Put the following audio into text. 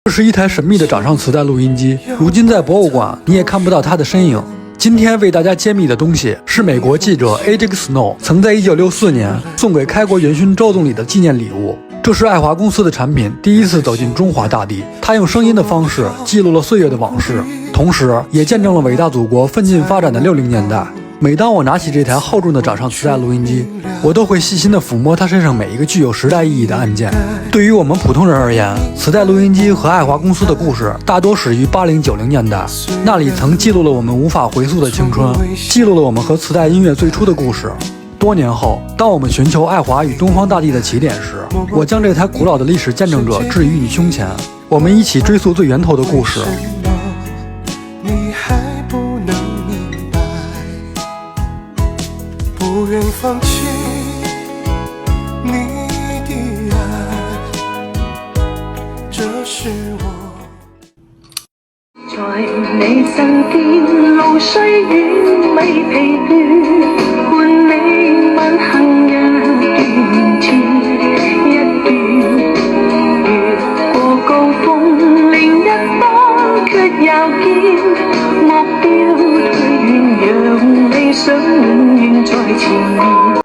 这是一台神秘的掌上磁带录音机，如今在博物馆你也看不到它的身影。今天为大家揭秘的东西是美国记者 A.J. Snow 曾在1964年送给开国元勋周总理的纪念礼物。这是爱华公司的产品第一次走进中华大地，它用声音的方式记录了岁月的往事，同时也见证了伟大祖国奋进发展的60年代。每当我拿起这台厚重的掌上磁带录音机，我都会细心地抚摸它身上每一个具有时代意义的按键。对于我们普通人而言，磁带录音机和爱华公司的故事大多始于80、90年代，那里曾记录了我们无法回溯的青春，记录了我们和磁带音乐最初的故事。多年后，当我们寻求爱华与东方大地的起点时，我将这台古老的历史见证者置于你胸前，我们一起追溯最源头的故事。你还不能明白，不愿放弃你的爱，这是我在你身邊，路雖遠未疲倦，伴你吻行一段接一段，越過高峰，另一方卻又見目標退遠，讓理想永遠在前面。